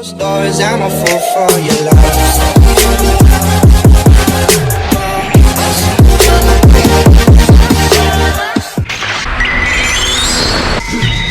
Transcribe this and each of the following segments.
Closed doors, I'm a fool for your love.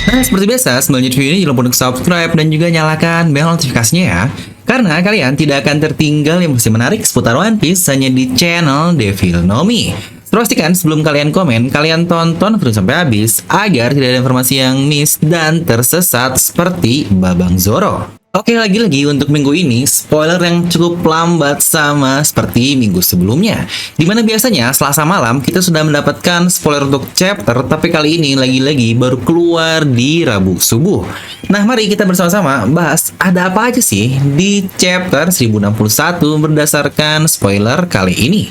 Nah, seperti biasa, sebelum lanjut video ini jangan lupa untuk subscribe dan juga nyalakan bel notifikasinya ya. Karena kalian tidak akan tertinggal yang masih menarik seputar One Piece hanya di channel Devil No Mi. Pastikan sebelum kalian komen, kalian tonton video sampai habis agar tidak ada informasi yang miss dan tersesat seperti Babang Zoro. Oke, lagi-lagi untuk minggu ini, spoiler yang cukup lambat sama seperti minggu sebelumnya. Dimana biasanya Selasa malam kita sudah mendapatkan spoiler untuk chapter, tapi kali ini lagi-lagi baru keluar di Rabu subuh. Nah, mari kita bersama-sama bahas ada apa aja sih di chapter 1061 berdasarkan spoiler kali ini.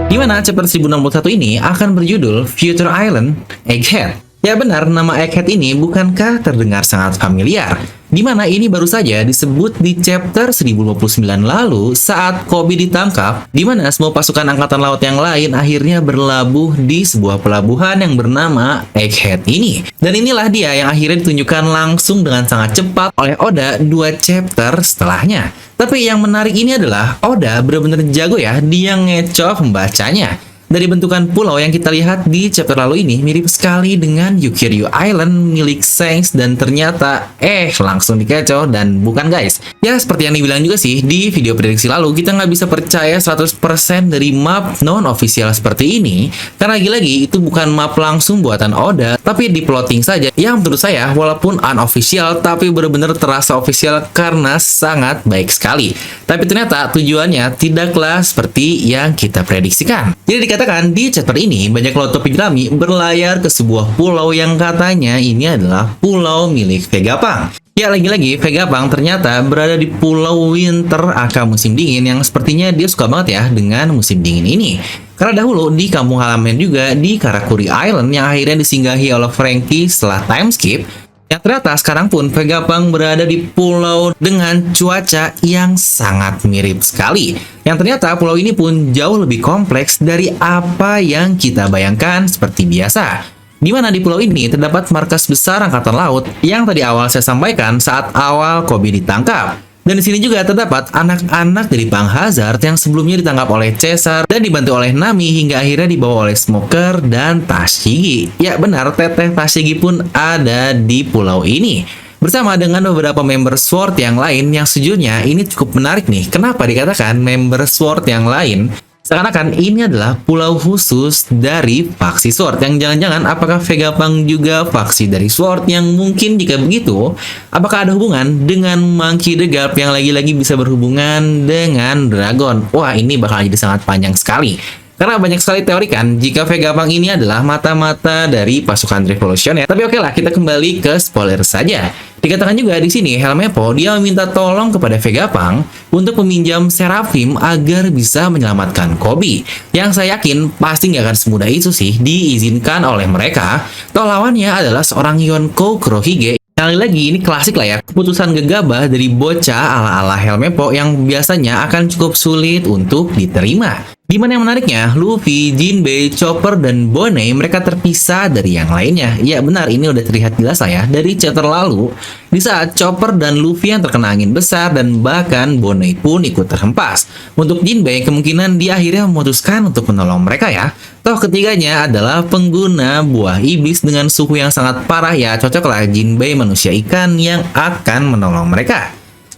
Di mana chapter 1061 ini akan berjudul Future Island Egghead. Ya benar, nama Egghead ini bukankah terdengar sangat familiar? Dimana ini baru saja disebut di chapter 1029 lalu saat Koby ditangkap, dimana semua pasukan angkatan laut yang lain akhirnya berlabuh di sebuah pelabuhan yang bernama Egghead ini. Dan inilah dia yang akhirnya ditunjukkan langsung dengan sangat cepat oleh Oda 2 chapter setelahnya. Tapi yang menarik ini adalah Oda benar-benar jago ya, dia ngecoh pembacanya. Dari bentukan pulau yang kita lihat di chapter lalu ini mirip sekali dengan Yukiryu Island milik Shanks dan ternyata langsung dikecoh dan bukan guys. Ya seperti yang dibilang juga sih di video prediksi lalu, kita nggak bisa percaya 100% dari map non-official seperti ini karena lagi-lagi itu bukan map langsung buatan Oda tapi di plotting saja yang menurut saya walaupun unofficial tapi benar-benar terasa official karena sangat baik sekali. Tapi ternyata tujuannya tidaklah seperti yang kita prediksikan. Jadi dikatakan di chapter ini banyak laut topi jerami berlayar ke sebuah pulau yang katanya ini adalah pulau milik Vegapunk. Ya lagi-lagi Vegapunk ternyata berada di pulau Winter aka musim dingin yang sepertinya dia suka banget ya dengan musim dingin ini. Karena dahulu di kampung halaman juga di Karakuri Island yang akhirnya disinggahi oleh Franky setelah time skip. Yang ternyata sekarang pun Vegapunk berada di pulau dengan cuaca yang sangat mirip sekali. Yang ternyata pulau ini pun jauh lebih kompleks dari apa yang kita bayangkan seperti biasa. Di mana di pulau ini terdapat markas besar angkatan laut yang tadi awal saya sampaikan saat awal Koby ditangkap. Dan di sini juga terdapat anak-anak dari Punk Hazard yang sebelumnya ditangkap oleh Caesar dan dibantu oleh Nami hingga akhirnya dibawa oleh Smoker dan Tashigi. Ya benar, Teteh Tashigi pun ada di pulau ini. Bersama dengan beberapa member SWORD yang lain yang sejujurnya ini cukup menarik nih. Kenapa dikatakan member SWORD yang lain? Seakan-akan ini adalah pulau khusus dari faksi SWORD yang jangan-jangan apakah Vegapunk juga faksi dari SWORD yang mungkin jika begitu apakah ada hubungan dengan Monkey the Garp yang lagi-lagi bisa berhubungan dengan Dragon. Wah ini bakal jadi sangat panjang sekali. Karena banyak sekali teori kan jika Vegapunk ini adalah mata-mata dari pasukan revolusioner. Tapi oke lah, kita kembali ke spoiler saja. Dikatakan juga di sini Helmeppo dia meminta tolong kepada Vegapunk untuk meminjam Seraphim agar bisa menyelamatkan Koby. Yang saya yakin pasti nggak akan semudah itu sih diizinkan oleh mereka. Toh lawannya adalah seorang Yonko Kurohige. Kali lagi ini klasik lah ya, keputusan gegabah dari bocah ala-ala Helmeppo yang biasanya akan cukup sulit untuk diterima. Dimana yang menariknya, Luffy, Jinbei, Chopper, dan Bonnie mereka terpisah dari yang lainnya. Ya benar, ini udah terlihat jelas lah ya dari chapter lalu. Di saat Chopper dan Luffy yang terkena angin besar dan bahkan Bonnie pun ikut terhempas. Untuk Jinbei kemungkinan dia akhirnya memutuskan untuk menolong mereka ya. Toh ketiganya adalah pengguna buah iblis dengan suhu yang sangat parah ya, cocoklah Jinbei manusia ikan yang akan menolong mereka.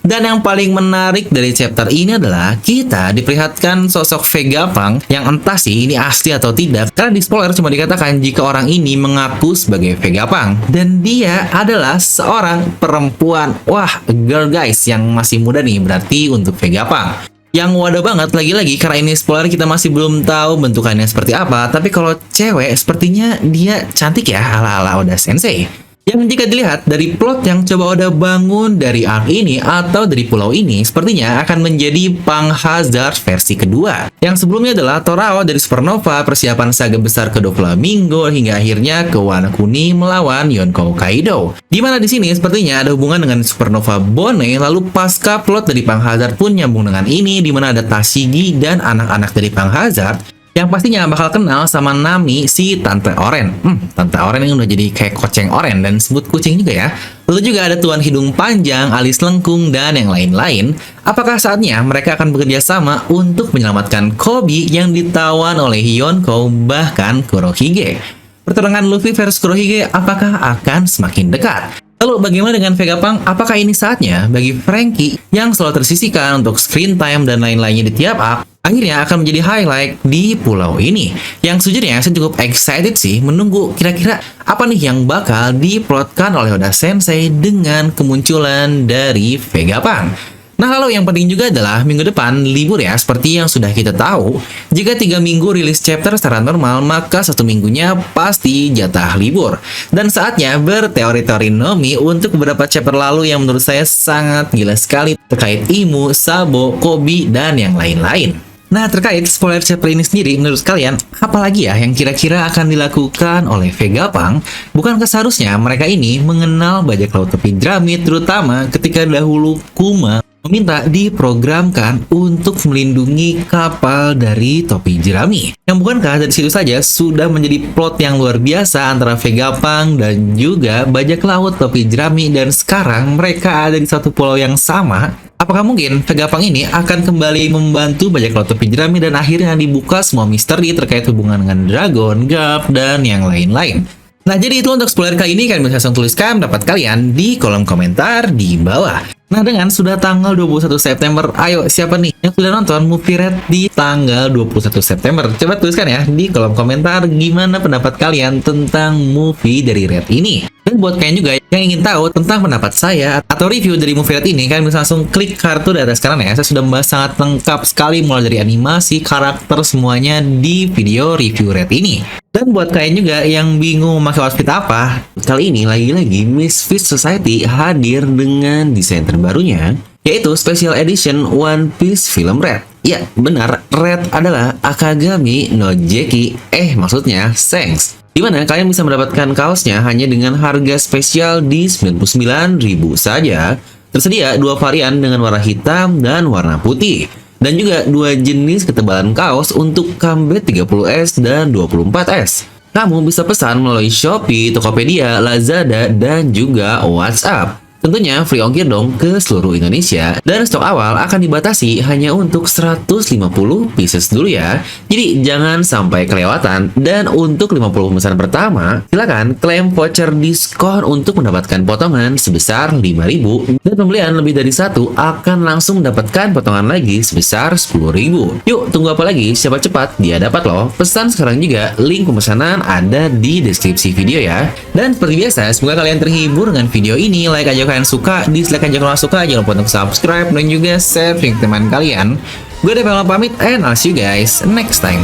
Dan yang paling menarik dari chapter ini adalah kita diperlihatkan sosok Vegapunk yang entah sih ini asli atau tidak. Karena di spoiler cuma dikatakan jika orang ini mengaku sebagai Vegapunk. Dan dia adalah seorang perempuan. Wah, girl guys yang masih muda nih berarti untuk Vegapunk. Yang wadah banget lagi-lagi karena ini spoiler kita masih belum tahu bentukannya seperti apa. Tapi kalau cewek sepertinya dia cantik ya ala-ala Oda Sensei. Yang jika dilihat dari plot yang coba Oda bangun dari arc ini atau dari pulau ini sepertinya akan menjadi Punk Hazard versi kedua. Yang sebelumnya adalah Torao dari Supernova, persiapan saga besar ke Doflamingo hingga akhirnya ke Wano Kuni melawan Yonkou Kaido. Dimana di sini sepertinya ada hubungan dengan Supernova Bonnie, lalu pasca plot dari Punk Hazard pun nyambung dengan ini dimana ada Tashigi dan anak-anak dari Punk Hazard yang pastinya bakal kenal sama Nami si Tante Oren. Tante Oren yang udah jadi kayak koceng oren dan sebut kucing juga ya. Lalu juga ada Tuan Hidung Panjang, alis lengkung, dan yang lain-lain. Apakah saatnya mereka akan bekerja sama untuk menyelamatkan Koby yang ditawan oleh Yonko bahkan Kurohige? Pertarungan Luffy versus Kurohige apakah akan semakin dekat? Lalu bagaimana dengan Vegapunk? Apakah ini saatnya bagi Franky yang selalu tersisihkan untuk screen time dan lain-lainnya di tiap arc akhirnya akan menjadi highlight di pulau ini? Yang sejujurnya saya cukup excited sih menunggu kira-kira apa nih yang bakal diplotkan oleh Oda Sensei dengan kemunculan dari Vegapunk. Nah, lalu yang penting juga adalah minggu depan libur ya, seperti yang sudah kita tahu. Jika 3 minggu rilis chapter secara normal, maka 1 minggunya pasti jatah libur. Dan saatnya berteori-teori Nomi untuk beberapa chapter lalu yang menurut saya sangat gila sekali terkait Imu, Sabo, Koby, dan yang lain-lain. Nah, terkait spoiler chapter ini sendiri, menurut kalian, apalagi ya yang kira-kira akan dilakukan oleh Vegapunk? Bukankah seharusnya mereka ini mengenal bajak laut tepi jerami, terutama ketika dahulu Kuma meminta diprogramkan untuk melindungi kapal dari topi jerami. Yang bukankah dari situ saja sudah menjadi plot yang luar biasa antara Vegapunk dan juga bajak laut topi jerami, dan sekarang mereka ada di satu pulau yang sama. Apakah mungkin Vegapunk ini akan kembali membantu bajak laut topi jerami dan akhirnya dibuka semua misteri terkait hubungan dengan Dragon, Garp, dan yang lain-lain? Nah, jadi itu untuk spoiler kali ini. Kalian bisa langsung tuliskan pendapat kalian di kolom komentar di bawah. Nah, dengan sudah tanggal 21 September, ayo siapa nih yang sudah nonton Movie Red di tanggal 21 September? Coba tuliskan ya di kolom komentar gimana pendapat kalian tentang movie dari Red ini. Dan buat kalian juga yang ingin tahu tentang pendapat saya atau review dari Movie Red ini, kalian bisa langsung klik kartu di atas kanan ya. Saya sudah membahas sangat lengkap sekali mulai dari animasi, karakter, semuanya di video review Red ini. Dan buat kalian juga yang bingung memakai outfit apa, kali ini lagi-lagi Misfits Society hadir dengan desain terbarunya, yaitu Special Edition One Piece Film Red. Ya, benar, Red adalah Akagami no Jeki, maksudnya Shanks. Dimana kalian bisa mendapatkan kaosnya hanya dengan harga spesial di 99.000 saja. Tersedia 2 varian dengan warna hitam dan warna putih. Dan juga 2 jenis ketebalan kaos untuk Combat 30S dan 24S. Kamu bisa pesan melalui Shopee, Tokopedia, Lazada, dan juga WhatsApp. Tentunya free ongkir dong ke seluruh Indonesia. Dan stok awal akan dibatasi hanya untuk 150 pieces dulu ya. Jadi jangan sampai kelewatan. Dan untuk 50 pemesanan pertama, silakan klaim voucher diskon untuk mendapatkan potongan sebesar 5.000. Dan pembelian lebih dari 1 akan langsung mendapatkan potongan lagi sebesar 10.000. Yuk, tunggu apa lagi? Siapa cepat, dia dapat loh. Pesan sekarang juga, link pemesanan ada di deskripsi video ya. Dan seperti biasa, semoga kalian terhibur dengan video ini. Like aja kalian suka, dislike aja kalau suka, jangan lupa untuk subscribe dan juga share ke teman kalian. Gue Develop pamit, and I'll see you guys next time.